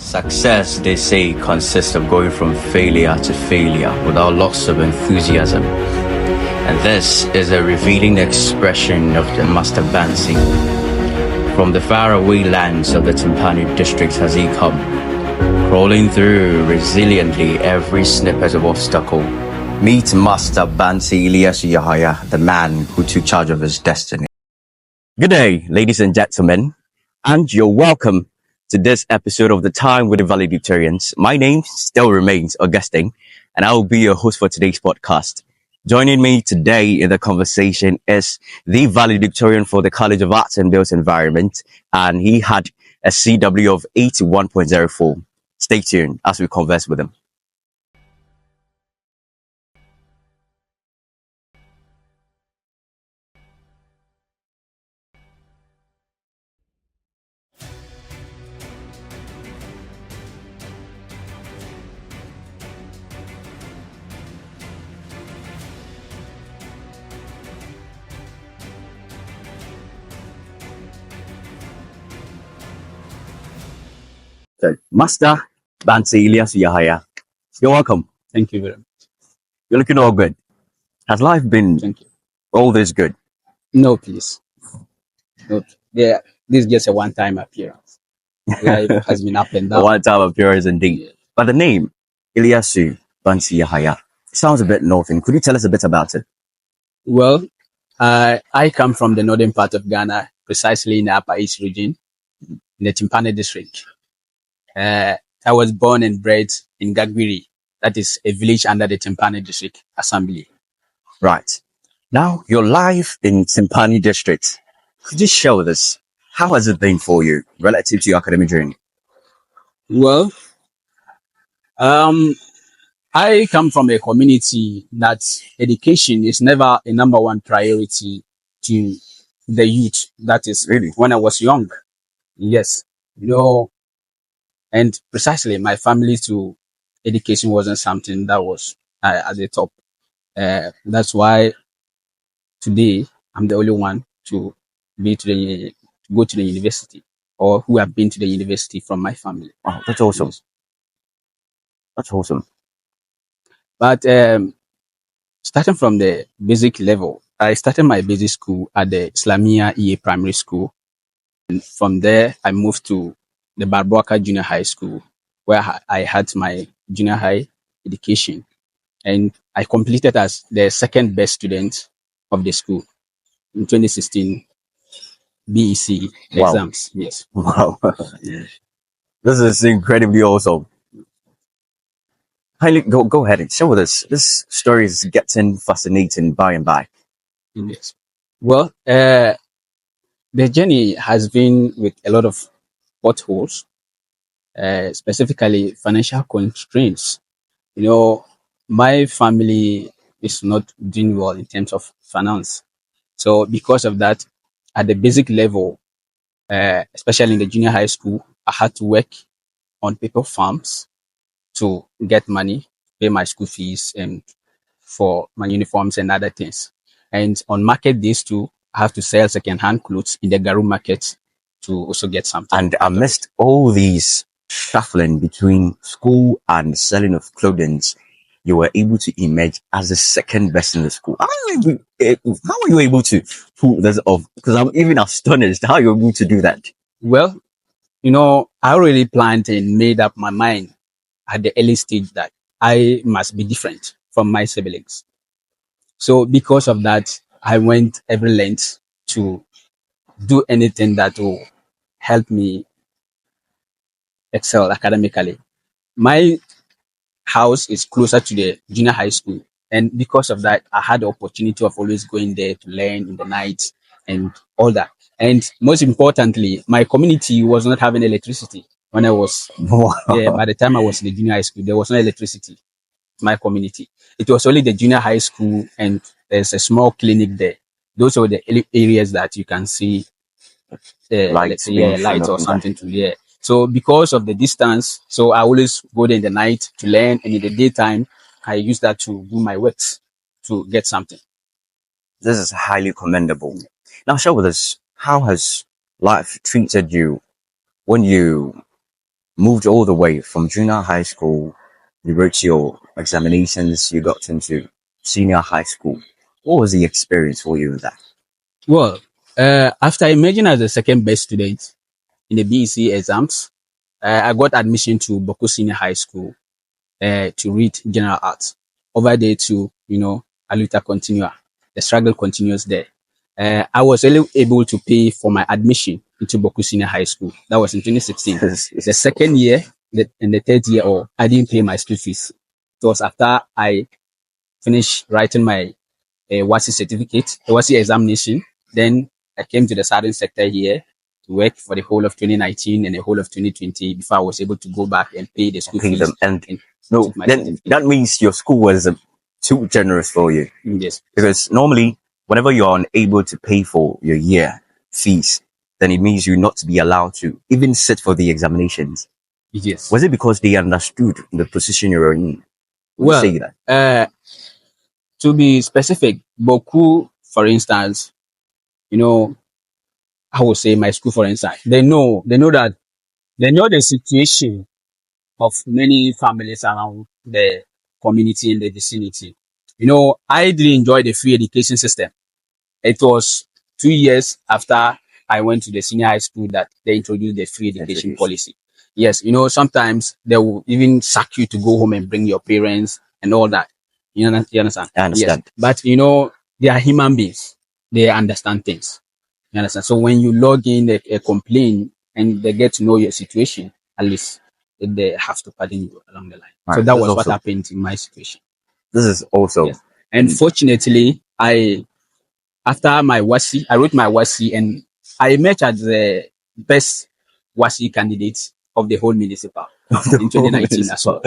Success, they say, consists of going from failure to failure without loss of enthusiasm. And this is a revealing expression of the Master Bansi. From the faraway lands of the Timpani district has he come, crawling through resiliently every snippet of obstacle. Meet Master Bansi Eliasu Yahaya, the man who took charge of his destiny. Good day, ladies and gentlemen, and you're welcome to this episode of The Time with the Valedictorians. My name still remains Augustine, and I will be your host for today's podcast. Joining me today in the conversation is the valedictorian for the College of Arts and Built Environment, and he had a CW of 81.04. Stay tuned as we converse with him. So, Master Bansi Eliasu Yahaya, you're welcome. Thank you very much. You're looking all good. Has life been Thank you. all this good? No, please. No. Yeah, this is just a one-time appearance. Life has been up and A down. one-time appearance indeed. Yeah. But the name, Eliasu Bansi Yahaya, sounds a bit northern. Could you tell us a bit about it? Well, I come from the northern part of Ghana, precisely in the Upper East region, in the Timpani district. I was born and bred in Gagwiri. That is a village under the Timpani district assembly. Right. Now, your life in Timpani district, could you share with us, how has it been for you relative to your academic journey? Well, I come from a community that education is never a number one priority to the youth. That is Really? when I was young. Yes. And precisely my family to education wasn't something that was at the top. That's why today I'm the only one to go to the university, or who have been to the university from my family. Wow, that's awesome. Yes. That's awesome. But starting from the basic level, I started my basic school at the Islamia EA Primary School. And from there, I moved to the Barboaka Junior High School, where I had my junior high education. And I completed as the second best student of the school in 2016 BEC Wow. exams. Yes. Wow. This is incredibly awesome. Kindly go ahead and share with us. This story is getting fascinating by and by. Yes. Well, the journey has been with a lot of potholes, specifically financial constraints. My family is not doing well in terms of finance. So because of that, at the basic level, especially in the junior high school, I had to work on paper farms to get money, pay my school fees and for my uniforms and other things. And on market days too, I have to sell second-hand clothes in the Garu market to also get something. And amidst all these shuffling between school and selling of clothing, you were able to emerge as the second best in the school. How are you able to pull this off? Because I'm even astonished how you're able to do that. Well, I already planned and made up my mind at the early stage that I must be different from my siblings. So because of that, I went every length to do anything that will help me excel academically. My house is closer to the junior high school. And because of that, I had the opportunity of always going there to learn in the night and all that. And most importantly, my community was not having electricity when I was, by the time I was in the junior high school, there was no electricity in my community. It was only the junior high school and there's a small clinic there. Those are the areas that you can see Lights or something to there. So because of the distance, so I always go there in the night to learn, and in the daytime, I use that to do my works to get something. This is highly commendable. Now share with us, how has life treated you when you moved all the way from junior high school. You wrote your examinations. You got into senior high school. What was the experience for you with that? Well, after emerging as the second best student in the BEC exams, I got admission to Boku Senior High School to read general arts. Over there to, Aluta continua. The struggle continues there. I was only able to pay for my admission into Boku Senior High School. That was in 2016. The second year and the third year, I didn't pay my school fees. It was after I finished writing my WASI certificate, the WASI examination. Then I came to the southern sector here to work for the whole of 2019 and the whole of 2020 before I was able to go back and pay the school fees. And no, then that means your school was too generous for you. Yes. Because normally, whenever you're unable to pay for your year fees, then it means you're not to be allowed to even sit for the examinations. Yes. Was it because they understood the position you were in? Well, say that? To be specific, Boku, for instance, I would say my school, for instance, they know the situation of many families around the community in the vicinity. I didn't enjoy the free education system. It was 2 years after I went to the senior high school that they introduced the free education policy. Yes, sometimes they will even sack you to go home and bring your parents and all that. You understand? I understand. Yes. But, they are human beings. They understand things. You understand? So when you log in a complaint and they get to know your situation, at least they have to pardon you along the line. Right. So that was what happened in my situation. This is also. Yes. And fortunately, after my WASI, I wrote my WASI and I emerged as the best WASI candidate of the whole municipal in 2019 as well.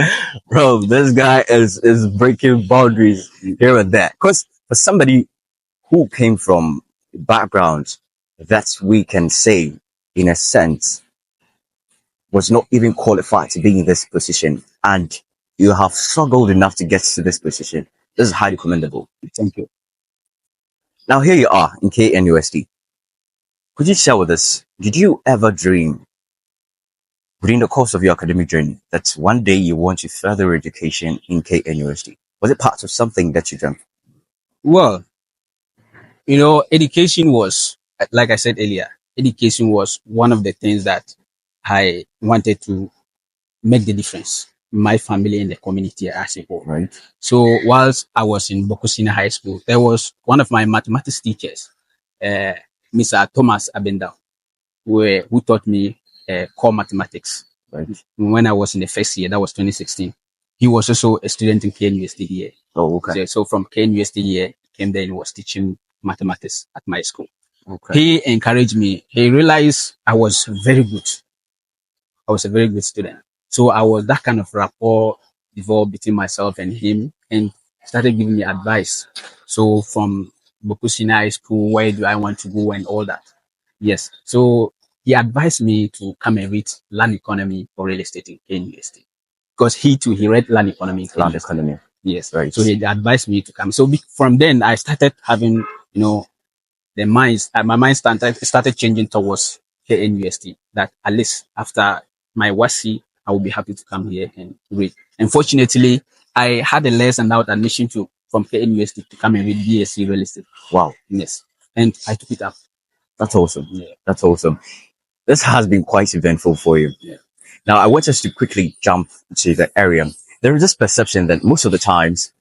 Bro, this guy is breaking boundaries here and there. Because for somebody who came from backgrounds that we can say, in a sense, was not even qualified to be in this position, and you have struggled enough to get to this position, this is highly commendable. Thank you. Now here you are in KNUST. Could you share with us, did you ever dream within the course of your academic journey that one day you want to further education in KNUST? Was it part of something that you dreamt? Well, education was, like I said earlier, education was one of the things that I wanted to make the difference in my family and the community as a whole. Right. So whilst I was in Boku Senior High School, there was one of my mathematics teachers, Mr. Thomas Abendao, who taught me core mathematics. Right. When I was in the first year, that was 2016. He was also a student in KNUST here. Oh, okay. So from KNUST here, came there and was teaching mathematics at my school. Okay. He encouraged me. He realized I was very good. I was a very good student. So I was that kind of rapport developed between myself and him and started giving me advice. So from Boku Senior High School, where do I want to go and all that? Yes. So he advised me to come and read land economy or real estate in KNUST. Because he too, he read land economy. Land economy. Yes. Right. So he advised me to come. So from then I started having, my mind started changing towards KNUST, that at least after my WASI, I will be happy to come here and read. Unfortunately, I had a less and out admission from KNUST to come and read BSc real estate. Wow. Yes. And I took it up. That's awesome. Yeah. That's awesome. This has been quite eventful for you. Yeah. Now, I want us to quickly jump to the area. There is this perception that most of the times,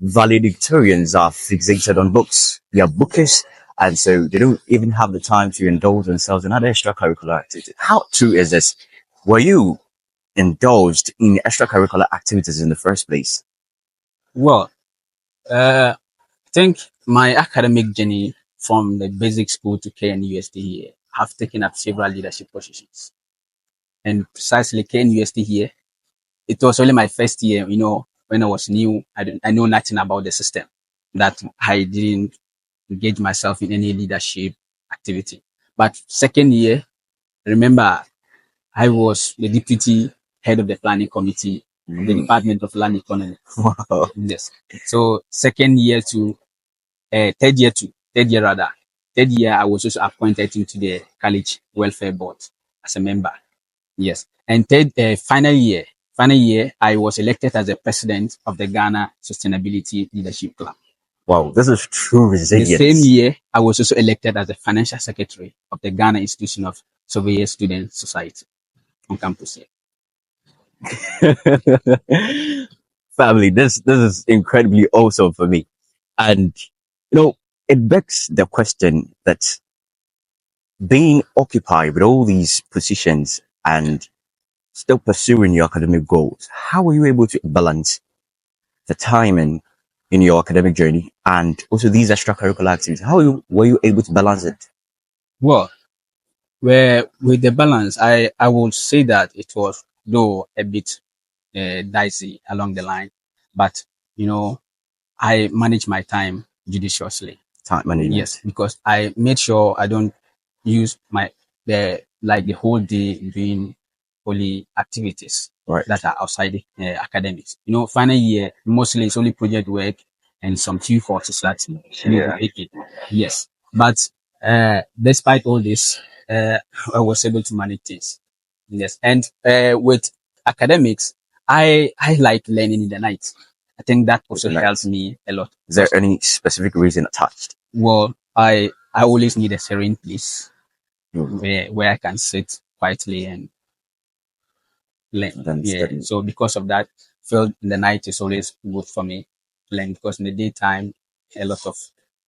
valedictorians are fixated on books. They are bookish, and so they don't even have the time to indulge themselves in other extracurricular activities. How true is this? Were you indulged in extracurricular activities in the first place? Well, I think my academic journey from the basic school to KNUST here have taken up several leadership positions. And precisely KNUST here, it was only my first year, when I was new, I know nothing about the system, that I didn't engage myself in any leadership activity. But second year, remember, I was the deputy head of the planning committee of the Department of Land Economy. Wow. Yes. So third year, I was also appointed into the college welfare board as a member. Yes. And third, final year, I was elected as the president of the Ghana Sustainability Leadership Club. Wow, this is true The same resilience. year, I was also elected as the financial secretary of the Ghana Institution of Surveyor Student Society on campus here. Family, this is incredibly awesome for me. And you know, it begs the question that being occupied with all these positions and still pursuing your academic goals, how were you able to balance the time in your academic journey and also these extracurricular activities? How were you able to balance it? Well, where with the balance, I would say that it was though a bit dicey along the line, but you know, I manage my time judiciously. Time Yes, management. because I made sure I don't use the whole day doing only activities Right. that are outside the academics. You know, final year mostly it's only project work and some few courses that you need to take it. Yes, but despite all this, I was able to manage things. Yes, and with academics, I like learning in the night. I think that also Nice. helps me a lot. Is there any specific reason attached? Well, I always need a serene place Hmm. where I can sit quietly and learn. Then Yeah. study. So because of that, feel in the night is always good for me to learn because in the daytime a lot of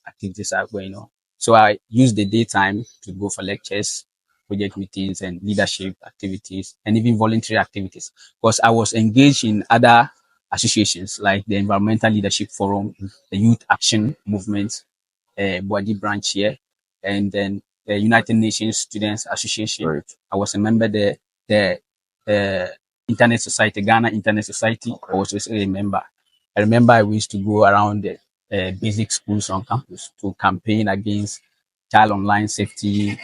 activities are going on. So I use the daytime to go for lectures, project meetings, and leadership activities, and even voluntary activities. Because I was engaged in other associations like the Environmental Leadership Forum, the Youth Action Movement, Boadi branch here, and then the United Nations Students Association. Right. I was a member there. The uh, Internet Society, Ghana Internet Society. I was also a member. I remember we used to go around the basic schools on campus to campaign against child online safety,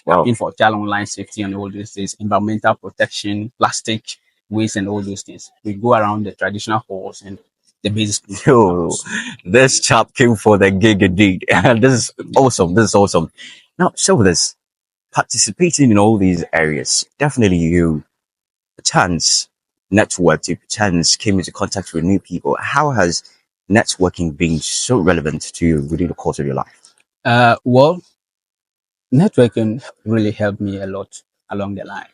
Wow. campaign for child online safety and all those things, environmental protection, plastic waste and all those things. We go around the traditional halls and the basic schools on Yo, campus. this chap came for the gig indeed. And this is awesome. This is awesome. Now, so this participating in all these areas, definitely you chance networked, you chance came into contact with new people. How has networking been so relevant to you within the course of your life? Well, networking really helped me a lot along the line.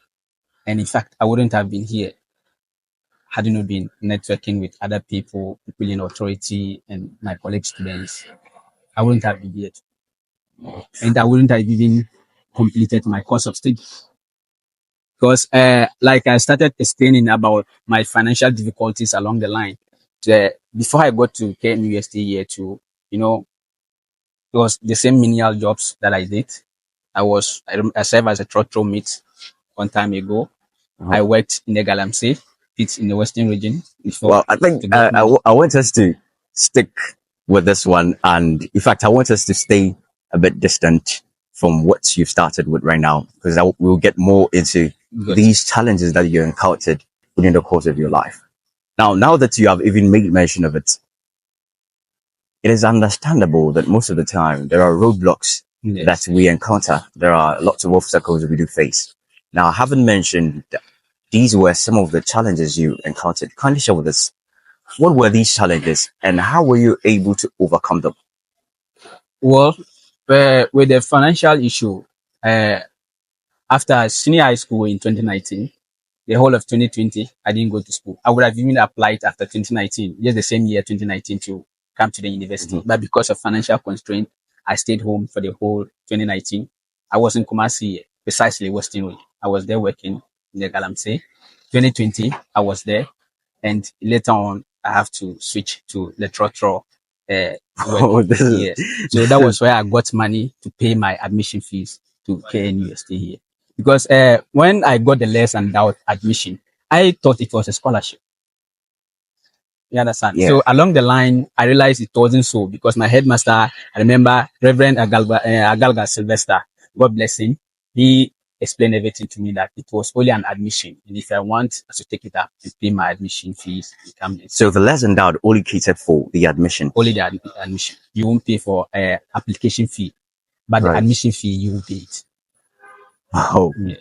And in fact, I wouldn't have been here had it not been networking with other people in authority and my colleague students. I wouldn't have been here. And I wouldn't have even completed my course of study. Because like I started explaining about my financial difficulties along the line. Before I got to KNUST year two, you know, it was the same menial jobs that I did. I served as a trotro mate one time ago. Uh-huh. I worked in the Galamsey, it's in the Western region before. Well, I think to get money. I want us to stick with this one. And in fact, I want us to stay a bit distant from what you've started with right now, because we'll get more into Good. these challenges that you encountered within the course of your life. Now that you have even made mention of it, it is understandable that most of the time there are roadblocks Yes. that we encounter. There are lots of obstacles we do face. Now, I haven't mentioned that these were some of the challenges you encountered. Kindly share with us, what were these challenges and how were you able to overcome them? Well, with the financial issue, uh, after senior high school in 2019, the whole of 2020, I didn't go to school. I would have even applied after 2019, just the same year, 2019, to come to the university. Mhm. But because of financial constraint, I stayed home for the whole 2019. I was in Kumasi, precisely Western Way. I was there working in the Galamsey. 2020, I was there. And later on, I have to switch to the trotro work. Oh, this is, Yeah. So that was where I got money to pay my admission fees to KNUST here. Because when I got the less and doubt admission, I thought it was a scholarship. You understand? yeah. So along the line, I realized it wasn't so because my headmaster, I remember Reverend Agalga Sylvester, God bless him, he explained everything to me that it was only an admission. And if I want to take it up and pay my admission fees, you come in. So the less endowed only catered for the admission. Only the admission. You won't pay for application fee, but Right. the admission fee, you will pay it. Oh, Yeah.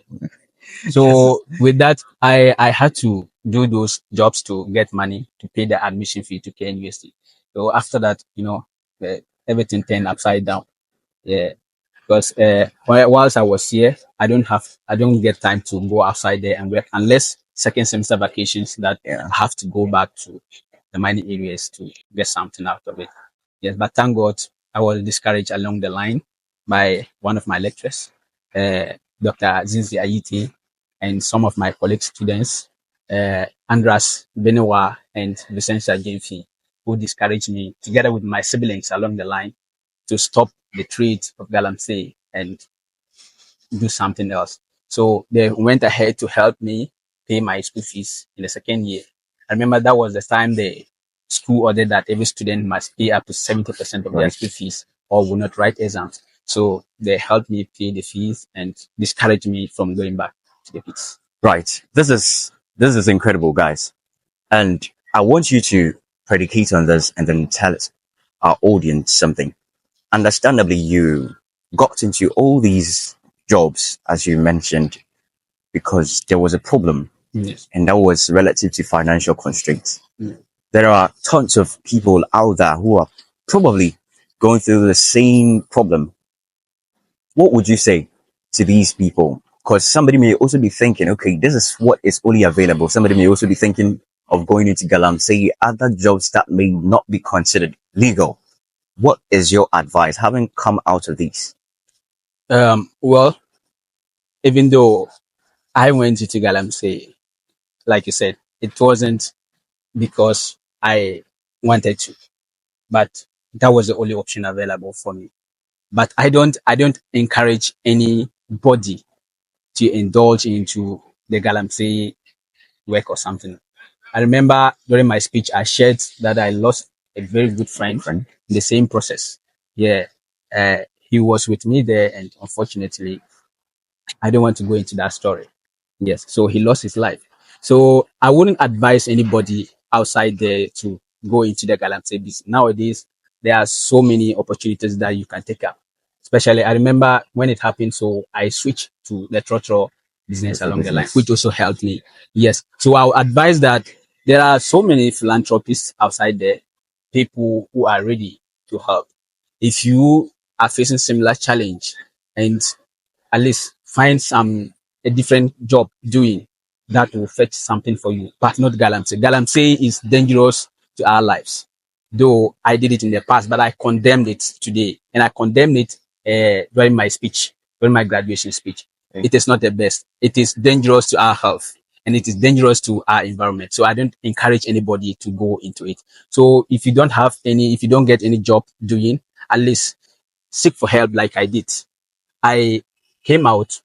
So with that, I had to do those jobs to get money to pay the admission fee to KNUST. So after that, everything turned upside down. Yeah, because whilst I was here, I don't get time to go outside there and work unless second semester vacations that I have to go back to the mining areas to get something out of it. Yes, but thank God I was discouraged along the line by one of my lecturers, Dr. Zinzi Ayiti, and some of my colleague students, Andras Benowa and Vicentia Jemfi, who discouraged me together with my siblings along the line to stop the trade of Galamsey and do something else. So they went ahead to help me pay my school fees in the second year. I remember that was the time the school ordered that every student must pay up to 70% of their school fees or will not write exams. So they helped me pay the fees and discouraged me from going back to the pits. Right. This is incredible, guys. And I want you to predicate on this and then tell our audience something. Understandably, you got into all these jobs, as you mentioned, because there was a problem, Yes. and that was relative to financial constraints. Mm. There are tons of people out there who are probably going through the same problem. What would you say to these people? Because somebody may also be thinking, okay, this is what is only available. Somebody may also be thinking of going into Galamsey, other jobs that may not be considered legal. What is your advice having come out of these? Well, even though I went into Galamsey, like you said, it wasn't because I wanted to, but that was the only option available for me. But I don't encourage anybody to indulge into the Galamsey work or something. I remember during my speech, I shared that I lost a very good friend in the same process. Yeah. He was with me there, and unfortunately, I don't want to go into that story. Yes. So he lost his life. So I wouldn't advise anybody outside there to go into the Galamsey business. Nowadays, there are so many opportunities that you can take up. Especially, I remember when it happened, so I switched to the trotro business along the line, which also helped me. Yes. So I'll advise that there are so many philanthropists outside there, people who are ready to help. If you are facing similar challenge and at least find a different job doing that will fetch something for you, but not Galamsey. Galamsey is dangerous to our lives. Though I did it in the past, but I condemned it today, and I condemned it during my speech, during my graduation speech. Okay. It is not the best. It is dangerous to our health, and it is dangerous to our environment. So I don't encourage anybody to go into it. So if you don't get any job doing, at least seek for help like I did. I came out,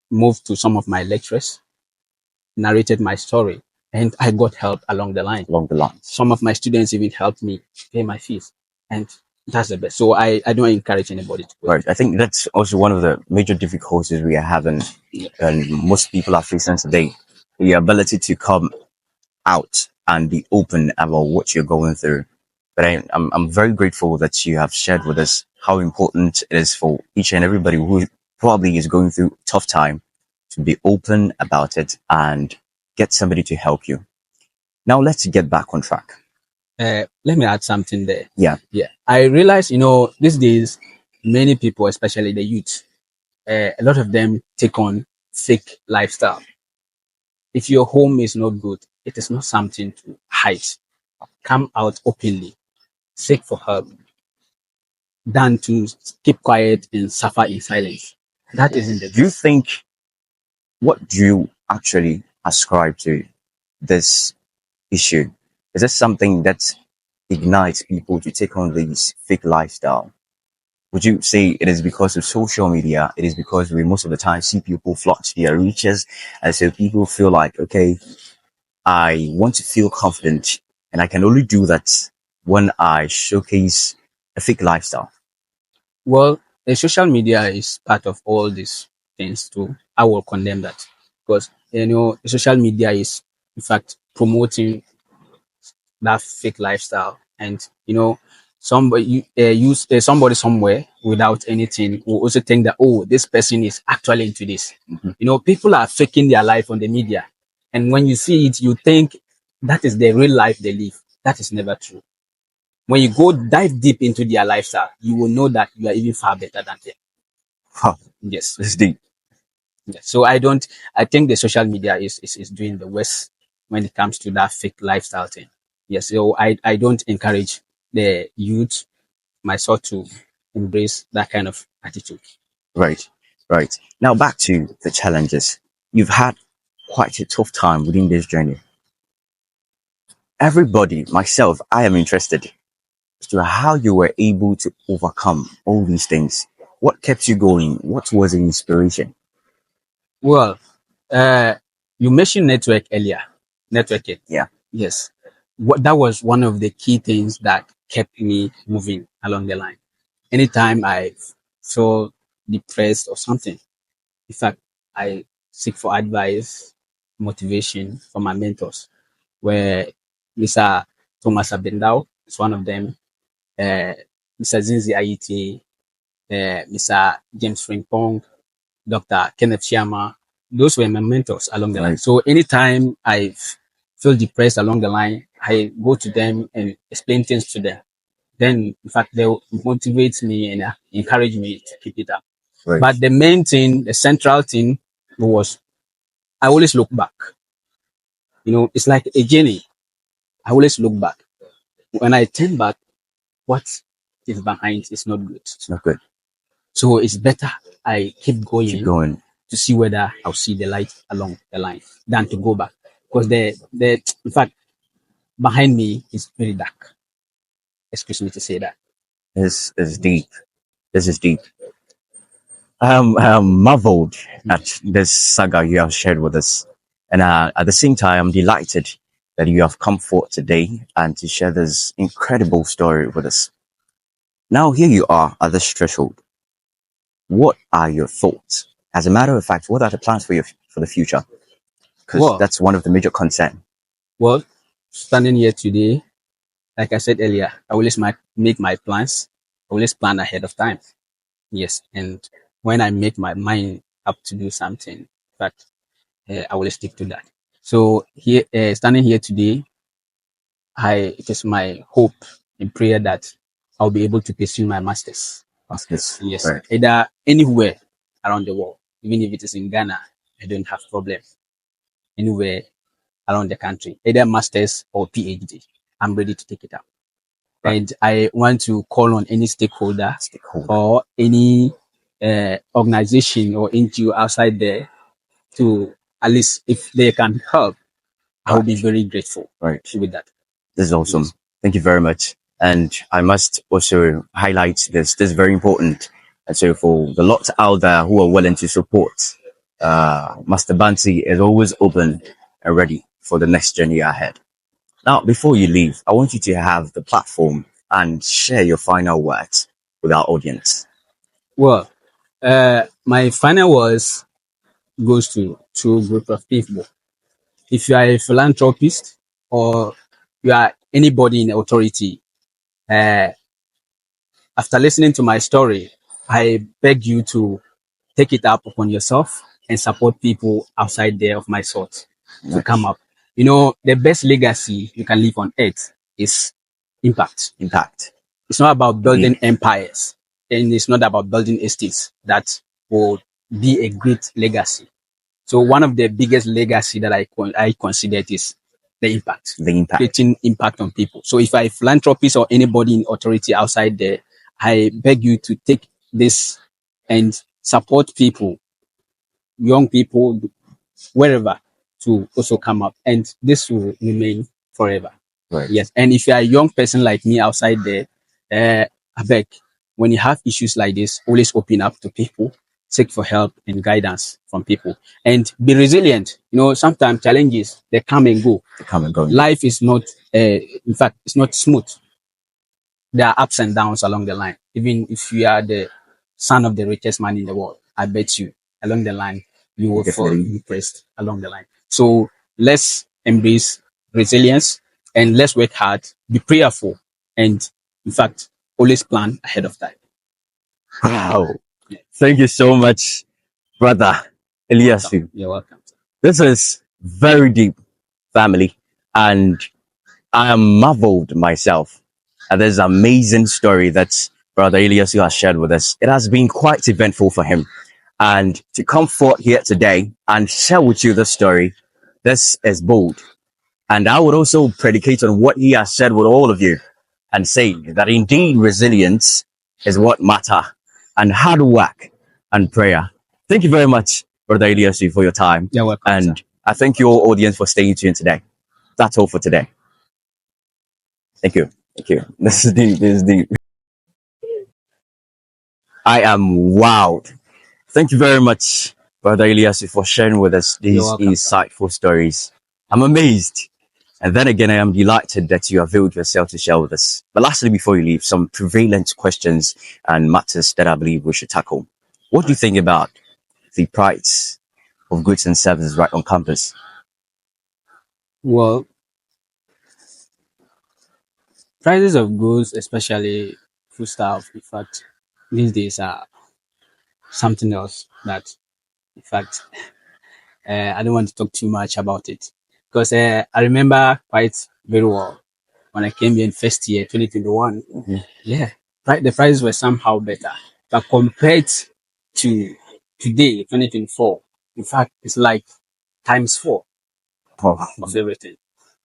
moved to some of my lecturers, narrated my story, and I got help along the line. Some of my students even helped me pay my fees, and that's the best. So I don't encourage anybody to go. Right. I think that's also one of the major difficulties we are having, and most people are facing today. The ability to come out and be open about what you're going through. But I'm very grateful that you have shared with us how important it is for each and everybody who probably is going through a tough time to be open about it and get somebody to help you. Now let's get back on track. Let me add something there. Yeah. I realize, these days, many people, especially the youth, a lot of them take on fake lifestyle. If your home is not good, it is not something to hide. Come out openly, seek for help, than to keep quiet and suffer in silence. That isn't the Do you think, what do you actually ascribe to this issue? Is this something that ignites people to take on this fake lifestyle? Would you say it is because of social media? It is because we most of the time see people flock to their riches, and so people feel like, okay, I want to feel confident, and I can only do that when I showcase a fake lifestyle. Well, the social media is part of all these things too. I will condemn that because the social media is in fact promoting that fake lifestyle, and somebody somewhere without anything will also think that, oh, this person is actually into this. People are faking their life on the media, and when you see it, you think that is the real life they live. That is never true. When you go dive deep into their lifestyle, you will know that you are even far better than them. Huh, Yes. it's deep. Yes. So I think the social media is doing the worst when it comes to that fake lifestyle thing. Yes. So I don't encourage the youth, myself, to embrace that kind of attitude. Right, right. Now back to the challenges. You've had quite a tough time within this journey. Everybody, myself, I am interested as to how you were able to overcome all these things. What kept you going? What was the inspiration? Well, uh, you mentioned network earlier. Networking. Yeah, Yes. That was one of the key things that kept me moving along the line. Anytime I feel depressed or something, in fact, I seek for advice, motivation from my mentors, where Mr. Thomas Abendao is one of them, Mr. Zinzi Aiti, Mr. James Frimpong, Dr. Kenneth Sharma. Those were my mentors along the line. right. So anytime I feel depressed along the line, I go to them and explain things to them. Then, in fact, they will motivate me and encourage me to keep it up. Right. But the main thing, the central thing was I always look back. It's like a journey. I always look back. When I turn back, what is behind is not good. It's not good. So it's better I keep Keep going going. to see whether I'll see the light along the line than to go back. Because the in fact, behind me is very dark. Excuse me to say that. This is deep. This is deep. Marveled at this saga you have shared with us. And at the same time, I'm delighted that you have come forth today and to share this incredible story with us. Now, here you are at this threshold. What are your thoughts? As a matter of fact, what are the plans for the future? Because Well, that's one of the major concerns. well, standing here today, like I said earlier, I always make my plans. I always plan ahead of time. Yes, and when I make my mind up to do something, in fact, I will stick to that. So here, standing here today, it is my hope and prayer that I'll be able to pursue my masters. Masters. Yes, Right. either anywhere around the world, even if it is in Ghana, I don't have problem. Anywhere around the country, either masters or PhD, I'm ready to take it up. Right. And I want to call on any stakeholder Stakeholder. or any organization or NGO outside there to, at least if they can help, I will be Right. very grateful Right. with that. This is awesome. Yes. Thank you very much. And I must also highlight this. This is very important. And so for the lots out there who are willing to support, Master Bansi is always open and ready for the next journey ahead. Now, before you leave, I want you to have the platform and share your final words with our audience. Well, my final words goes to a group of people. If you are a philanthropist or you are anybody in authority, uh, after listening to my story, I beg you to take it up upon yourself and support people outside there of my sort to come up. The best legacy you can leave on earth is impact. Impact. It's not about building Indeed. empires, and it's not about building estates that will be a great legacy. So one of the biggest legacy that I consider is the impact, The impact. creating impact on people. So if I philanthropist or anybody in authority outside there, I beg you to take this and support people, young people, wherever, to also come up, and this will remain forever. Right. Yes, and if you are a young person like me outside there, I beg, when you have issues like this, always open up to people, seek for help and guidance from people, and be resilient. Sometimes challenges, they come and go. They come and go. Life is not, in fact, it's not smooth. There are ups and downs along the line. Even if you are the son of the richest man in the world, I bet you along the line you will fall Definitely. depressed along the line. So let's embrace resilience and let's work hard, be prayerful, and In fact, always plan ahead of time. Wow. Thank you so much, brother Eliasu. You're welcome. This is very deep, family, and I am marveled myself at this amazing story that Brother Eliasu has shared with us. It has been quite eventful for him. And to come forth here today and share with you this story, this is bold. And I would also predicate on what he has said with all of you and say that indeed resilience is what matter, and hard work and prayer. Thank you very much, Brother Eliasu, for your time. You're welcome. And Sir. I thank your audience for staying tuned today. That's all for today. Thank you. Thank you. This is deep. This is deep. I am wowed. Thank you very much, Brother Eliasu, for sharing with us these welcome, insightful stories. I'm amazed. And then again, I am delighted that you availed yourself to share with us. But lastly, before you leave, some prevalent questions and matters that I believe we should tackle. What do you think about the price of goods and services right on campus? Well, prices of goods, especially food stuff, in fact, these days are something else that, in fact, I don't want to talk too much about it because I remember quite very well when I came in first year, 2021. Yeah, the prices were somehow better, but compared to today, 2024, in fact, it's like times 4 of everything.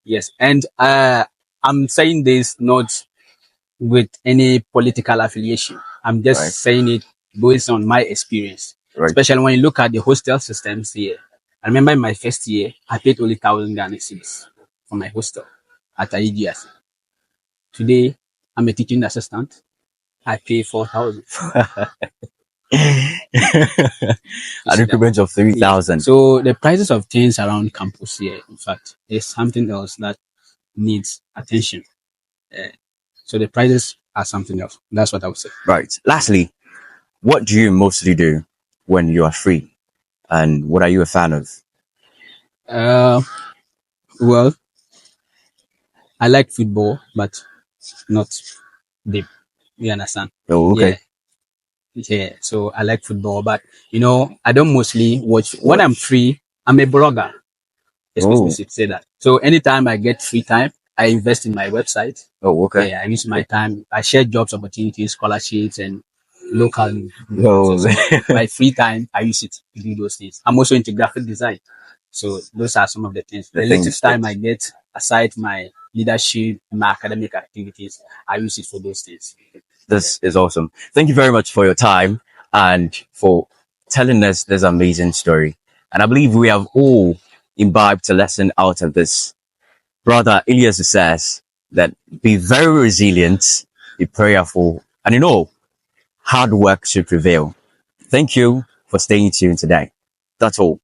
Yes, and I'm saying this not with any political affiliation. I'm just saying it based on my experience, especially when you look at the hostel systems here. I remember in my first year, I paid only 1,000 Ghana cedis for my hostel at IGS. Today, I'm a teaching assistant. I pay 4,000. An increment of 3,000. So the prices of things around campus here, in fact, is something else that needs attention. So the prices are something else. That's what I would say. Right. Lastly, what do you mostly do when you are free? And what are you a fan of? Well, I like football, but not deep. You understand? Oh, okay. Yeah. So I like football, but I don't mostly watch. When I'm free, I'm a blogger. Excuse me to say that. So anytime I get free time, I invest in my website. Oh, okay. Yeah, I use my time. I share jobs opportunities, scholarships, and local. Oh. So my free time, I use it to do those things. I'm also into graphic design. So those are some of the things. The little time I get aside my leadership, my academic activities, I use it for those things. This is awesome. Thank you very much for your time and for telling us this amazing story. And I believe we have all imbibed a lesson out of this. Brother Elias says that be very resilient, be prayerful, and hard work should prevail. Thank you for staying tuned today. That's all.